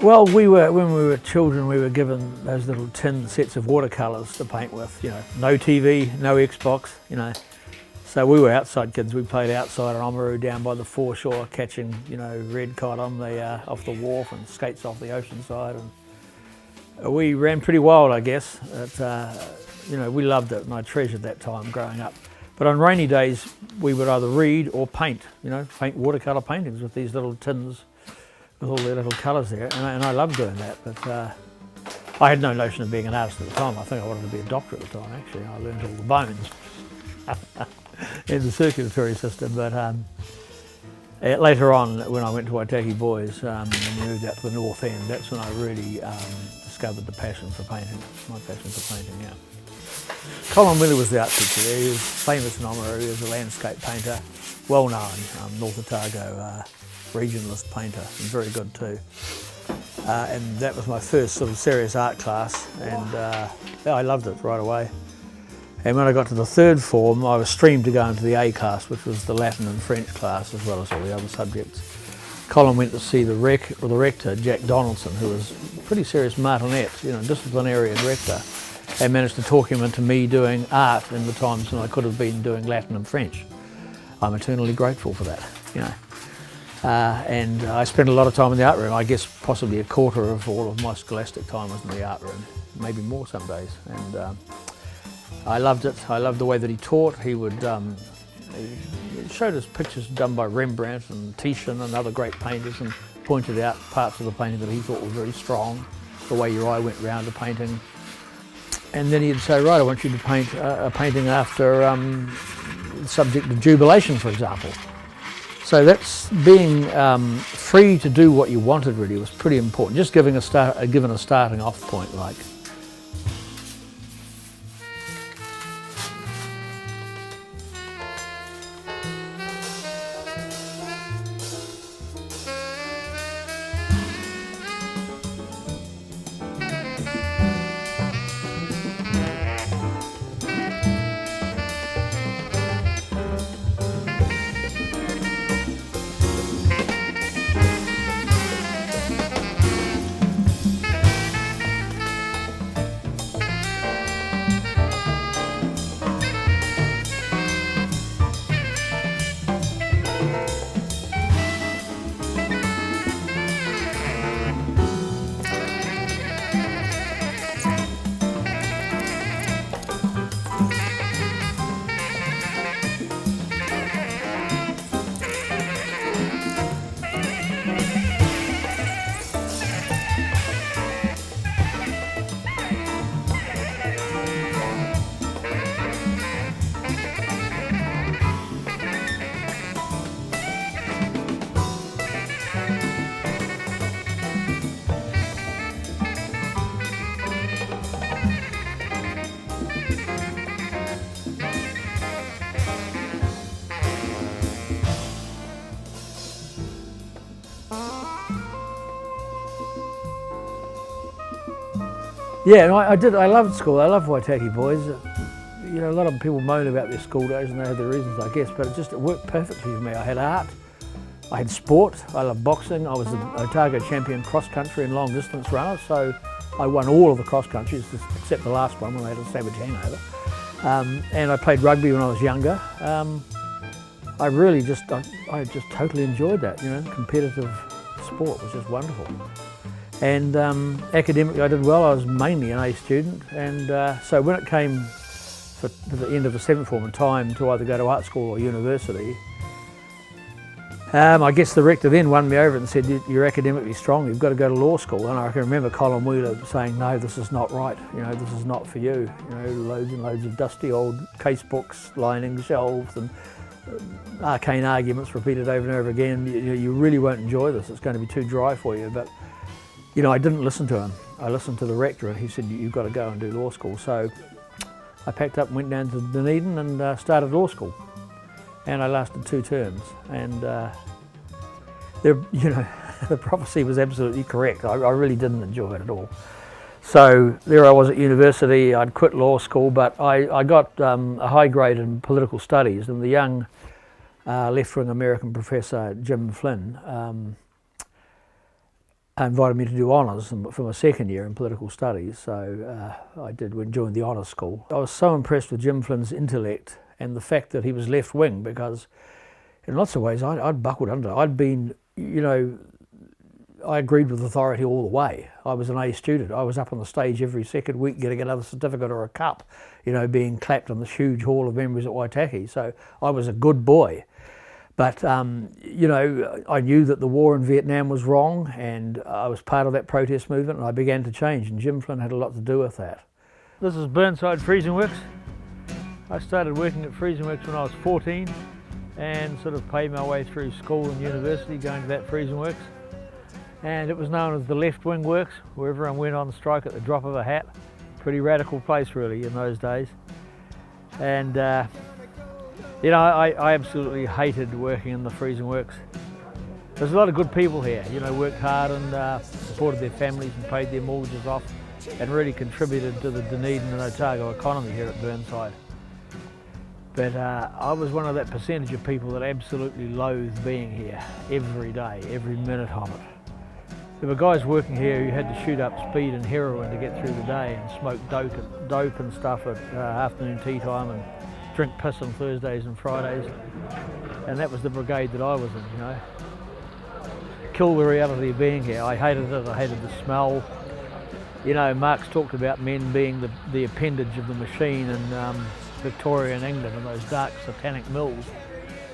Well, when we were children, we were given those little tin sets of watercolours to paint with, no TV, no Xbox, So we were outside kids. We played outside on Oamaru down by the foreshore, catching, red cod on off the wharf and skates off the ocean side. And we ran pretty wild, I guess. We loved it, and I treasured that time growing up. But on rainy days, we would either read or paint, paint watercolour paintings with these little tins with all their little colours there, and I loved doing that. But I had no notion of being an artist at the time. I think I wanted to be a doctor at the time, actually. I learned all the bones in the circulatory system. But later on, when I went to Waitaki Boys and moved out to the North End, that's when I really discovered the passion for painting, my passion for painting, yeah. Colin Wheeler was the art teacher there. He was famous in Oamaru. He was a landscape painter, well known, North Otago regionalist painter, and very good too. And that was my first sort of serious art class, and I loved it right away. And when I got to the third form, I was streamed to go into the A class, which was the Latin and French class, as well as all the other subjects. Colin went to see the rector, Jack Donaldson, who was a pretty serious martinet, disciplinarian rector, and managed to talk him into me doing art in the times when I could have been doing Latin and French. I'm eternally grateful for that, And I spent a lot of time in the art room. I guess possibly a quarter of all of my scholastic time was in the art room, maybe more some days. And I loved it. I loved the way that he taught. He he showed us pictures done by Rembrandt and Titian and other great painters, and pointed out parts of the painting that he thought were very strong, the way your eye went round the painting. And then he'd say, right, I want you to paint a painting after the subject of jubilation, for example. So that's being free to do what you wanted really was pretty important. Just given a starting off point, like. Yeah, and I loved school. I loved Waitaki Boys. A lot of people moan about their school days, and they have their reasons, I guess, but it worked perfectly for me. I had art, I had sport, I loved boxing. I was the Otago champion cross-country and long-distance runner, so I won all of the cross-countries, except the last one when I had a savage hangover. And I played rugby when I was younger. I just totally enjoyed that, competitive sport was just wonderful. And academically I did well. I was mainly an A student, and so when it came to the end of the seventh form and time to either go to art school or university, I guess the rector then won me over and said, you're academically strong, you've got to go to law school. And I can remember Colin Wheeler saying, no, this is not right, this is not for you. Loads and loads of dusty old case books lining shelves and arcane arguments repeated over and over again. You really won't enjoy this, it's going to be too dry for you. But I didn't listen to him. I listened to the rector, and he said, you've got to go and do law school. So I packed up and went down to Dunedin and started law school. And I lasted 2 terms. And the prophecy was absolutely correct. I really didn't enjoy it at all. So there I was at university. I'd quit law school, but I got a high grade in political studies, and the young left-wing American professor, Jim Flynn, invited me to do honours for my second year in political studies, so I did join the honours school. I was so impressed with Jim Flynn's intellect and the fact that he was left wing, because in lots of ways I'd buckled under. I'd been, you know, I agreed with authority all the way. I was an A student. I was up on the stage every second week getting another certificate or a cup, you know, being clapped on this huge hall of memories at Waitaki. So I was a good boy. But, you know, I knew that the war in Vietnam was wrong, and I was part of that protest movement, and I began to change, and Jim Flynn had a lot to do with that. This is Burnside Freezing Works. I started working at Freezing Works when I was 14 and sort of paid my way through school and university going to that Freezing Works. And it was known as the Left Wing Works, where everyone went on strike at the drop of a hat. Pretty radical place really in those days. And you know, I absolutely hated working in the Freezing Works. There's a lot of good people here, you know, worked hard and supported their families and paid their mortgages off and really contributed to the Dunedin and Otago economy here at Burnside. But I was one of that percentage of people that absolutely loathed being here every day, every minute of it. There were guys working here who had to shoot up speed and heroin to get through the day and smoke dope and stuff at afternoon tea time and drink piss on Thursdays and Fridays. And that was the brigade that I was in, you know. Kill the reality of being here. I hated it, I hated the smell. You know, Marx talked about men being the appendage of the machine in Victorian England and those dark satanic mills.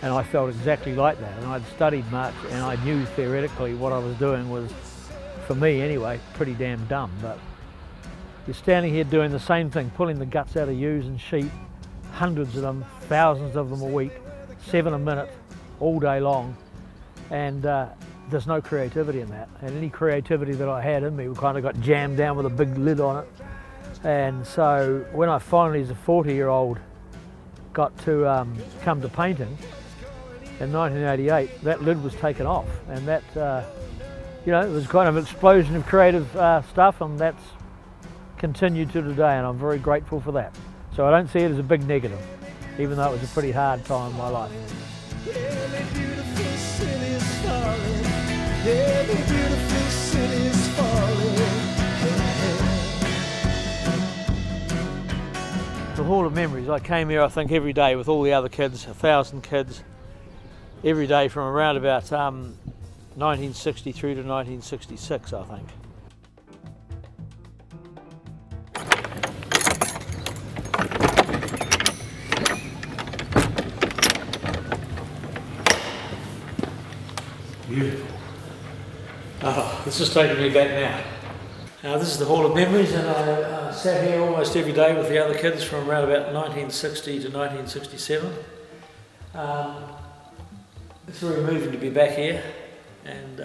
And I felt exactly like that. And I'd studied Marx and I knew theoretically what I was doing was, for me anyway, pretty damn dumb. But you're standing here doing the same thing, pulling the guts out of ewes and sheep, hundreds of them, thousands of them a week, 7 a minute, all day long. And there's no creativity in that. And any creativity that I had in me kind of got jammed down with a big lid on it. And so when I finally, as a 40-year-old, got to come to painting in 1988, that lid was taken off, and that, you know, it was kind of an explosion of creative stuff, and that's continued to today, and I'm very grateful for that. So I don't see it as a big negative, even though it was a pretty hard time in my life. The Hall of Memories, I came here I think every day with all the other kids, 1,000 kids, every day from around about 1960 through to 1966 I think. Beautiful. Oh, this is taking me back now. Now this is the Hall of Memories, and I sat here almost every day with the other kids from around about 1960 to 1967. It's very moving to be back here, and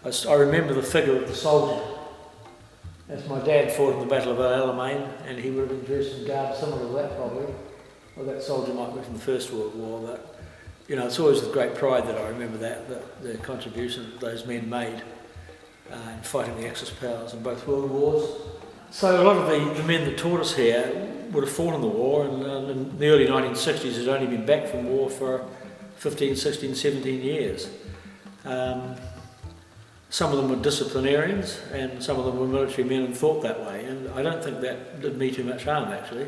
I remember the figure of the soldier. As my dad fought in the Battle of El Alamein, and he would have been dressed in garb similar to that probably. Well, that soldier might be from the First World War, but you know, it's always with great pride that I remember the contribution that those men made in fighting the Axis powers in both world wars. So a lot of the men that taught us here would have fought in the war, and in the early 1960s had only been back from war for 15, 16, 17 years. Some of them were disciplinarians and some of them were military men and thought that way, and I don't think that did me too much harm actually.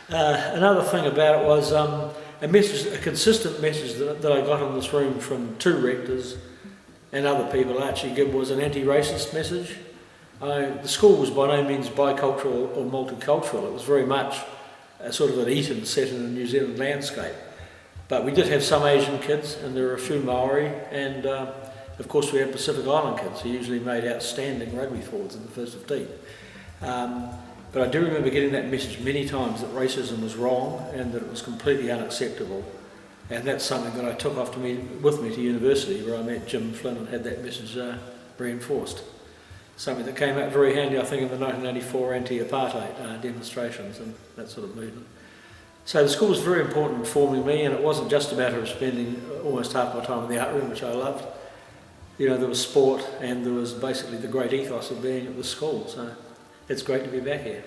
Another thing about it was a consistent message that I got in this room from 2 rectors and other people. Archie Gibb was an anti-racist message. The school was by no means bicultural or multicultural. It was very much a sort of an Eton set in a New Zealand landscape. But we did have some Asian kids, and there were a few Maori, and of course we had Pacific Island kids who usually made outstanding rugby forwards in the first 15. But I do remember getting that message many times that racism was wrong and that it was completely unacceptable. And that's something that I took with me to university, where I met Jim Flynn and had that message reinforced. Something that came out very handy, I think, in the 1984 anti-apartheid demonstrations and that sort of movement. So the school was very important in forming me, and it wasn't just a matter of spending almost half my time in the art room, which I loved. You know, there was sport, and there was basically the great ethos of being at the school. So it's great to be back here.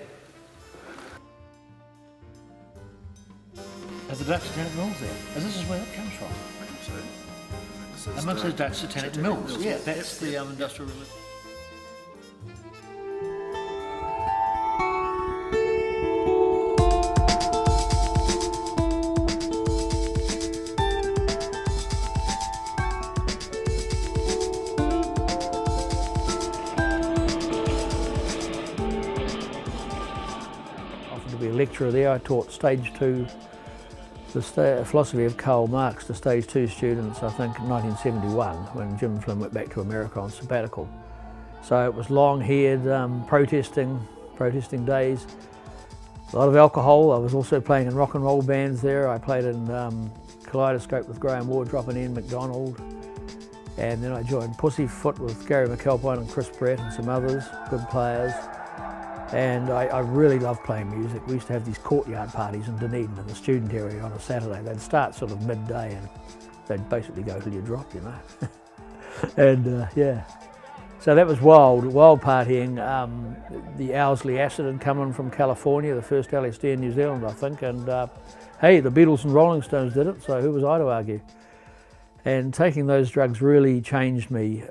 Are the Dutch satanic mills there? And this is where that comes from. I think so. Amongst those Dutch satanic mills. Yeah, that's the industrial religion. to be a lecturer there. I taught stage 2, the philosophy of Karl Marx to stage 2 students, I think in 1971, when Jim Flynn went back to America on sabbatical. So it was long-haired, protesting days. A lot of alcohol. I was also playing in rock and roll bands there. I played in Kaleidoscope with Graham Wardrop and Ian Mcdougall. And then I joined Pussyfoot with Gary McAlpine and Chris Pratt and some others, good players. And I really love playing music. We used to have these courtyard parties in Dunedin in the student area on a Saturday. They'd start sort of midday and they'd basically go till you drop, you know. And yeah, so that was wild partying. The Owsley acid had come in from California, the first LSD in New Zealand, I think. And hey, the Beatles and Rolling Stones did it, so who was I to argue? And taking those drugs really changed me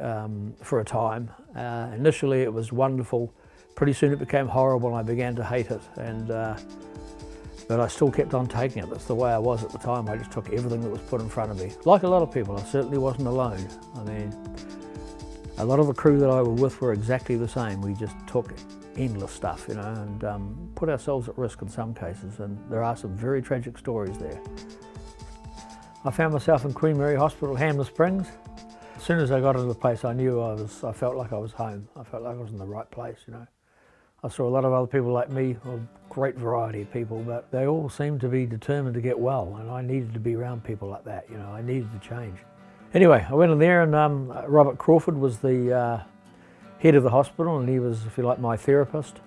for a time. Initially it was wonderful. Pretty soon it became horrible and I began to hate it. But I still kept on taking it. That's the way I was at the time. I just took everything that was put in front of me. Like a lot of people, I certainly wasn't alone. I mean, a lot of the crew that I was with were exactly the same. We just took endless stuff, you know, and put ourselves at risk in some cases. And there are some very tragic stories there. I found myself in Queen Mary Hospital, Hammer Springs. As soon as I got into the place, I knew I felt like I was home. I felt like I was in the right place, you know. I saw a lot of other people like me, a great variety of people, but they all seemed to be determined to get well, and I needed to be around people like that, you know. I needed to change. Anyway, I went in there and Robert Crawford was the head of the hospital, and he was, if you like, my therapist.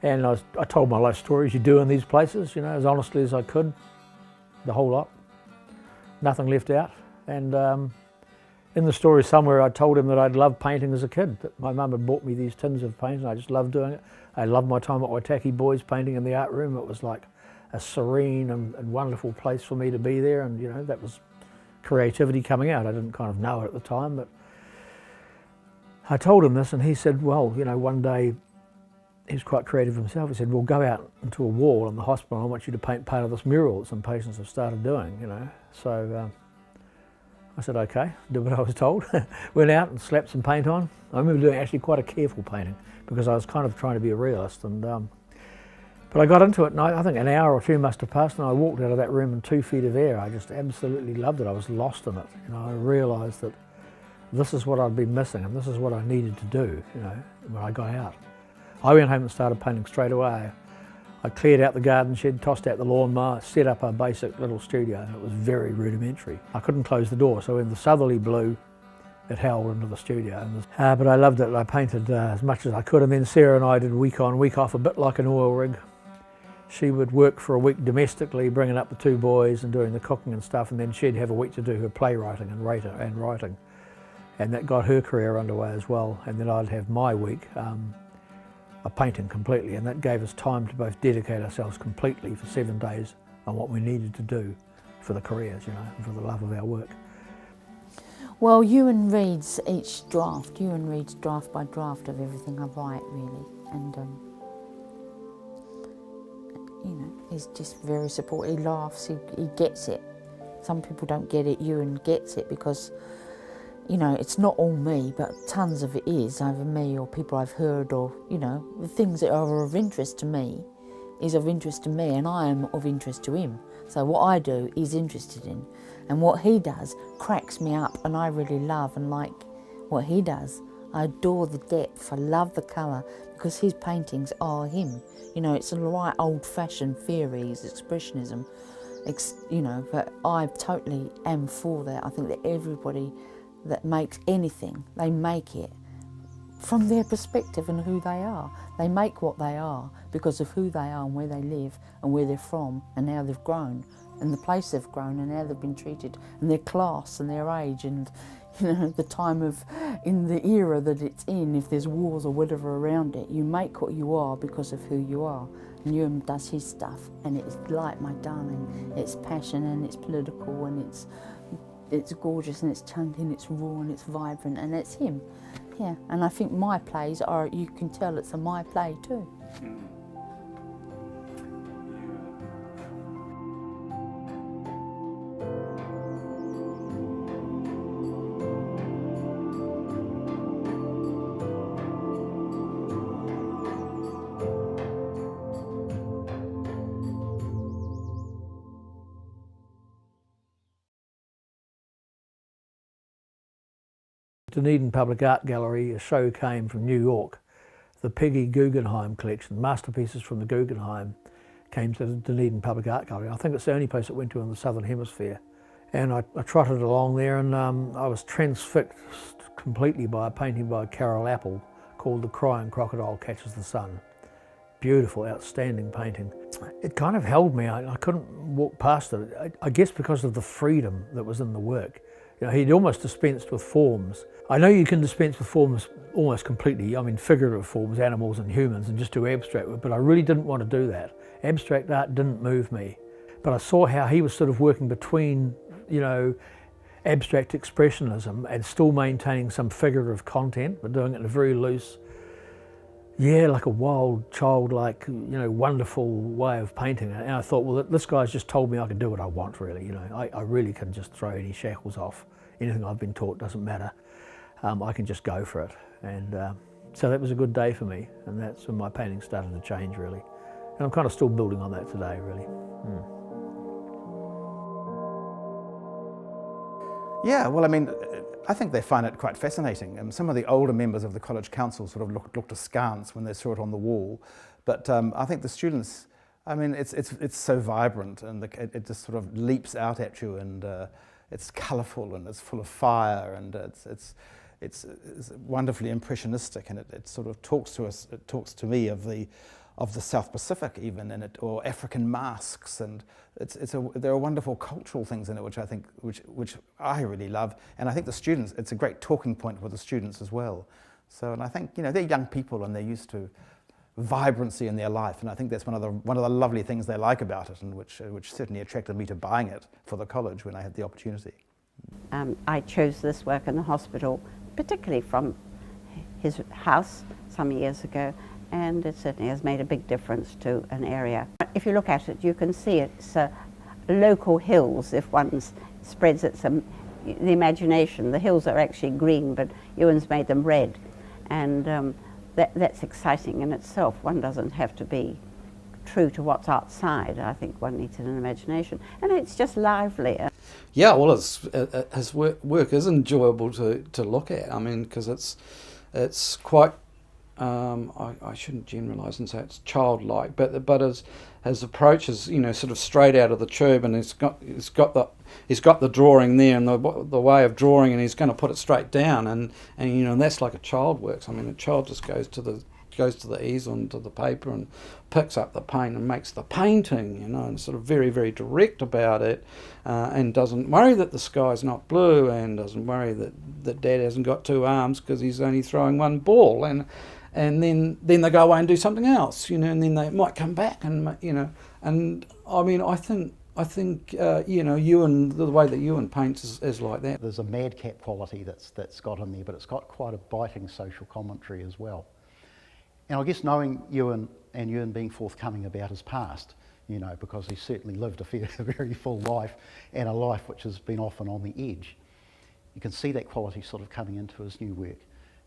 And I told my life stories you do in these places, you know, as honestly as I could, the whole lot. Nothing left out. And in the story somewhere I told him that I'd loved painting as a kid, that my mum had bought me these tins of paint and I just loved doing it. I loved my time at Waitaki Boys painting in the art room. It was like a serene and wonderful place for me to be there, and you know, that was creativity coming out. I didn't kind of know it at the time, but I told him this and he said, well, you know, one day, he was quite creative himself, he said, well, go out into a wall in the hospital and I want you to paint part of this mural that some patients have started doing, you know. So I said, okay, did what I was told. Went out and slapped some paint on. I remember doing actually quite a careful painting because I was kind of trying to be a realist. And but I got into it and I think an hour or two must have passed and I walked out of that room in 2 feet of air. I just absolutely loved it. I was lost in it. You know, I realised that this is what I'd been missing and this is what I needed to do, you know, when I got out. I went home and started painting straight away. I cleared out the garden shed, tossed out the lawnmower, set up a basic little studio. It was very rudimentary. I couldn't close the door, so when the southerly blew, it howled into the studio. But I loved it. I painted as much as I could, and then Sarah and I did week on, week off, a bit like an oil rig. She would work for a week domestically, bringing up the 2 boys and doing the cooking and stuff, and then she'd have a week to do her playwriting and writing. And that got her career underway as well. And then I'd have my week of painting completely, and that gave us time to both dedicate ourselves completely for 7 days on what we needed to do for the careers, you know, and for the love of our work. Well, Ewan reads each draft. Ewan reads draft by draft of everything I write, really, and you know, he's just very supportive. He laughs. He gets it. Some people don't get it. Ewan gets it because, you know, it's not all me, but tons of it is either me or people I've heard, or, you know, the things that are of interest to me is of interest to me and I am of interest to him. So what I do, he's interested in. And what he does cracks me up, and I really love and like what he does. I adore the depth, I love the colour, because his paintings are him. You know, it's a right old-fashioned theory, it's expressionism, you know, but I totally am for that. I think that everybody that makes anything, they make it from their perspective and who they are. They make what they are because of who they are and where they live and where they're from and how they've grown and the place they've grown and how they've been treated and their class and their age and, you know, the time of, in the era that it's in, if there's wars or whatever around it. You make what you are because of who you are. And Ewan does his stuff, and it's like my darling. It's passion and it's political and it's gorgeous and it's chunky and it's raw and it's vibrant, and it's him. Yeah, and I think my plays are, you can tell it's a my play too. Dunedin Public Art Gallery, a show came from New York. The Peggy Guggenheim collection, masterpieces from the Guggenheim, came to the Dunedin Public Art Gallery. I think it's the only place it went to in the Southern Hemisphere. And I trotted along there, and I was transfixed completely by a painting by Carol Apple called The Crying Crocodile Catches the Sun. Beautiful, outstanding painting. It kind of held me. I couldn't walk past it. I guess because of the freedom that was in the work. You know, he'd almost dispensed with forms. I know you can dispense with forms almost completely. I mean, figurative forms, animals and humans, and just do abstract work, but I really didn't want to do that. Abstract art didn't move me. But I saw how he was sort of working between, you know, abstract expressionism and still maintaining some figurative content, but doing it in a very loose, yeah, like a wild, childlike, you know, wonderful way of painting it. And I thought, well, this guy's just told me I can do what I want, really. You know, I really can just throw any shackles off. Anything I've been taught doesn't matter. I can just go for it. And so that was a good day for me. And that's when my painting started to change, really. And I'm kind of still building on that today, really. Yeah, well, I mean, I think they find it quite fascinating. Some of the older members of the college council sort of looked askance when they saw it on the wall, but I think the students, I mean, it's so vibrant, and it just sort of leaps out at you, and it's colourful, and it's full of fire, and it's wonderfully impressionistic, and it sort of talks to us. It talks to me of the South Pacific even, or African masks, and there are wonderful cultural things in it which I think which I really love, and I think the students, it's a great talking point with the students as well. So, and I think, you know, they're young people and they're used to vibrancy in their life, and I think that's one of the lovely things they like about it, and which certainly attracted me to buying it for the college when I had the opportunity. I chose this work in the hospital, particularly from his house some years ago, and it certainly has made a big difference to an area. If you look at it, you can see it's local hills. If one spreads it the imagination, the hills are actually green, but Ewan's made them red, and that's exciting in itself. One doesn't have to be true to what's outside. I think one needs an imagination, and it's just lively. Yeah, well, his work is enjoyable to look at. I mean, because it's quite. I shouldn't generalise and say it's childlike, but his approach is, you know, sort of straight out of the tube, and he's got the drawing there and the way of drawing, and he's going to put it straight down, and you know, and that's like a child works. I mean, a child just goes to the easel and to the paper and picks up the paint and makes the painting, you know, and sort of very, very direct about it, and doesn't worry that the sky's not blue, and doesn't worry that Dad hasn't got two arms because he's only throwing one ball, and then they go away and do something else, you know, and then they might come back, and you know, and I mean, I think you know, Ewan, the way that Ewan paints is like that. There's a madcap quality that's got in there, but it's got quite a biting social commentary as well. And I guess knowing Ewan and Ewan being forthcoming about his past, you know, because he's certainly lived a very full life, and a life which has been often on the edge, you can see that quality sort of coming into his new work,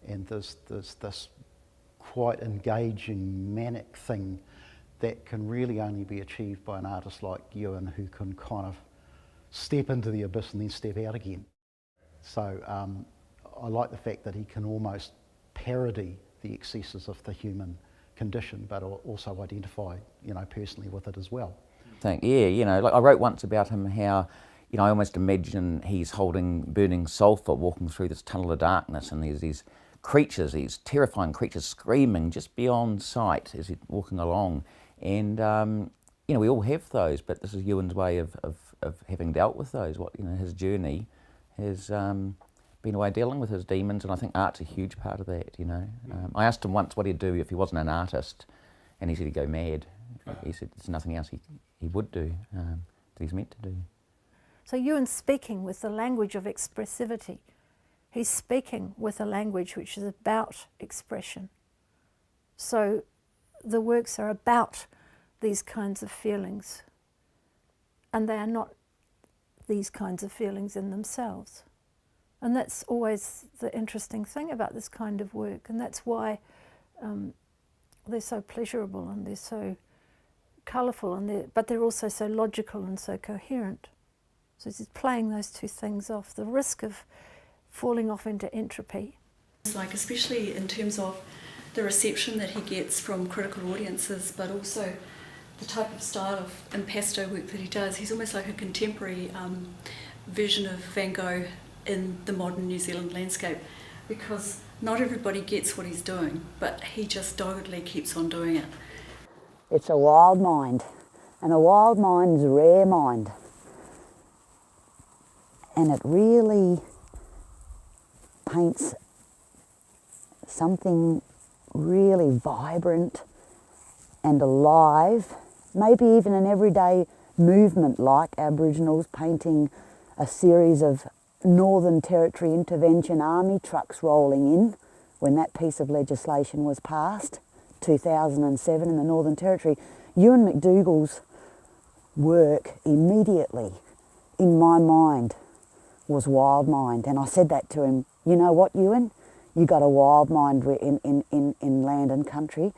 and there's this quite engaging, manic thing that can really only be achieved by an artist like Ewan, who can kind of step into the abyss and then step out again. So I like the fact that he can almost parody the excesses of the human condition, but also identify, you know, personally with it as well. Yeah, you know, like I wrote once about him how, you know, I almost imagine he's holding burning sulphur, walking through this tunnel of darkness, and there's these creatures, these terrifying creatures screaming just beyond sight as he's walking along. And, you know, we all have those, but this is Ewan's way of having dealt with those. What, you know, his journey has been a way of dealing with his demons, and I think art's a huge part of that, you know. I asked him once what he'd do if he wasn't an artist, and he said he'd go mad. He said there's nothing else he would do that he's meant to do. So Ewan's speaking with the language of expressivity. He's speaking with a language which is about expression. So the works are about these kinds of feelings, and they are not these kinds of feelings in themselves. And that's always the interesting thing about this kind of work, and that's why they're so pleasurable, and they're so colourful, but they're also so logical and so coherent. So it's playing those two things off. The risk of falling off into entropy. It's like, especially in terms of the reception that he gets from critical audiences, but also the type of style of impasto work that he does. He's almost like a contemporary version of Van Gogh in the modern New Zealand landscape, because not everybody gets what he's doing, but he just doggedly keeps on doing it. It's a wild mind, and a wild mind is a rare mind. And it really paints something really vibrant and alive, maybe even an everyday movement like Aboriginals painting a series of Northern Territory Intervention Army trucks rolling in when that piece of legislation was passed, 2007 in the Northern Territory. Ewan Mcdougall's work immediately in my mind was wild mind, and I said that to him. You know what, Ewan? You got a wild mind in land and country,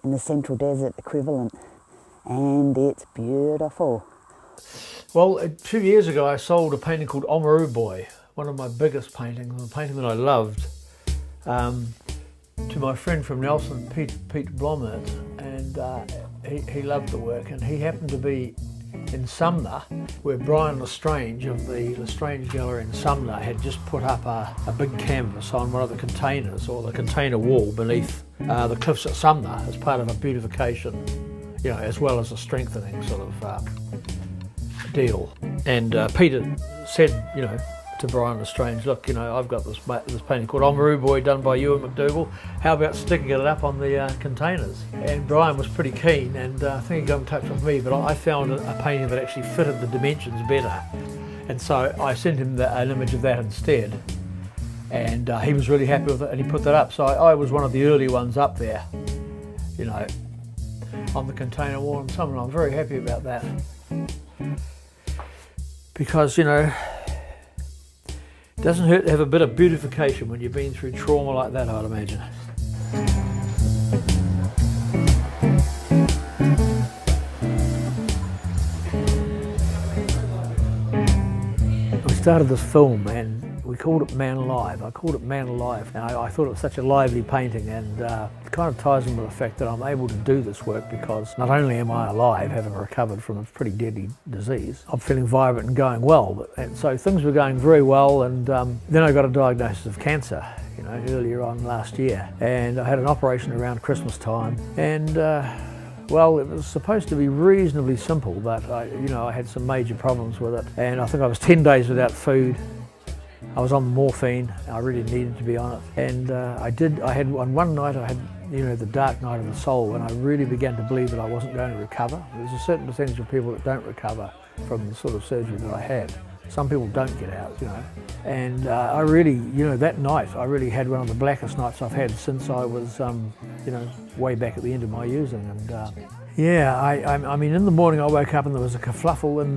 in the Central Desert equivalent, and it's beautiful. Well, 2 years ago I sold a painting called Oamaru Boy, one of my biggest paintings, a painting that I loved, to my friend from Nelson, Pete Blomert, and he loved the work, and he happened to be in Sumner, where Brian Lestrange of the Lestrange Gallery in Sumner had just put up a big canvas on one of the containers, or the container wall beneath the cliffs at Sumner, as part of a beautification, you know, as well as a strengthening sort of deal. And Peter said, you know, to Brian Lestrange, look, you know, I've got this painting called Oamaru Boy done by Ewan Mcdougall. How about sticking it up on the containers? And Brian was pretty keen, and I think he got in touch with me, but I found a painting that actually fitted the dimensions better. And so I sent him an image of that instead. And he was really happy with it, and he put that up. So I was one of the early ones up there, you know, on the container wall, and I'm very happy about that. Because, you know, it doesn't hurt to have a bit of beautification when you've been through trauma like that, I'd imagine. We started this film and we called it Man Alive. I called it Man Alive, and I thought it was such a lively painting, and it kind of ties in with the fact that I'm able to do this work because not only am I alive, having recovered from a pretty deadly disease, I'm feeling vibrant and going well. And so things were going very well, and then I got a diagnosis of cancer, you know, earlier on last year, and I had an operation around Christmas time, and well, it was supposed to be reasonably simple, but I had some major problems with it, and I think I was 10 days without food. I was on morphine. I really needed to be on it, and I had one night. I had, you know, the dark night of the soul, and I really began to believe that I wasn't going to recover. There's a certain percentage of people that don't recover from the sort of surgery that I had. Some people don't get out, you know. And I really, you know, that night I really had one of the blackest nights I've had since I was, you know, way back at the end of my using. And yeah, I mean, in the morning I woke up and there was a kerfluffle in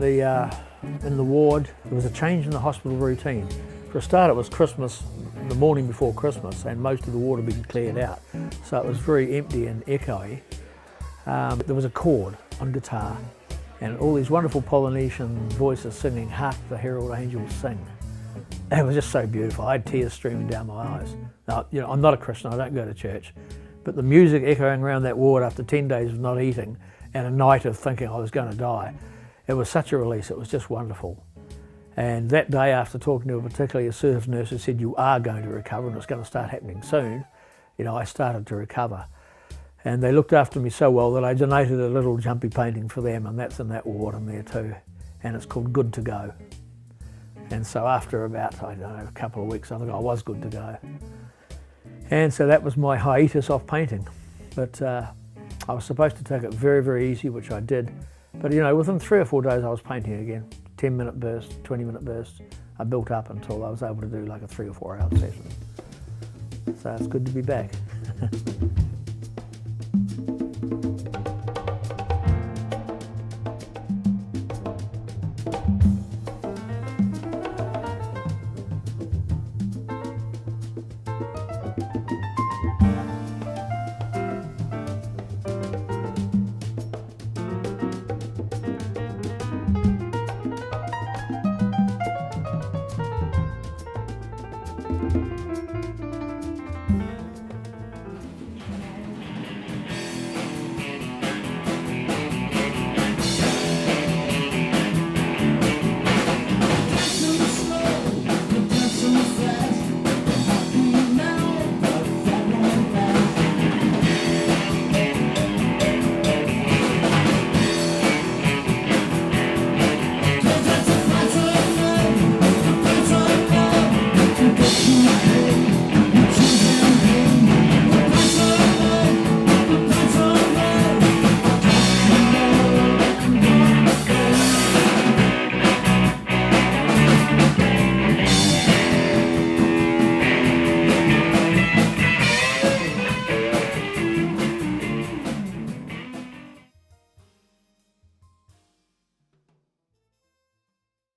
the ward. There was a change in the hospital routine. For a start, it was Christmas, the morning before Christmas, and most of the ward had been cleared out. So it was very empty and echoey. There was a chord on guitar, and all these wonderful Polynesian voices singing "Hark the Herald Angels Sing." It was just so beautiful. I had tears streaming down my eyes. Now, you know, I'm not a Christian, I don't go to church, but the music echoing around that ward after 10 days of not eating and a night of thinking I was going to die, it was such a release. It was just wonderful. And that day, after talking to a particularly assertive nurse who said, you are going to recover and it's going to start happening soon, you know, I started to recover. And they looked after me so well that I donated a little jumpy painting for them, and that's in that ward in there too. And it's called Good to Go. And so after about, I don't know, a couple of weeks, I think I was good to go. And so that was my hiatus off painting. But I was supposed to take it very, very easy, which I did. But you know, within 3 or 4 days I was painting again. 10-minute bursts, 20-minute bursts. I built up until I was able to do like a 3 or 4 hour session. So it's good to be back.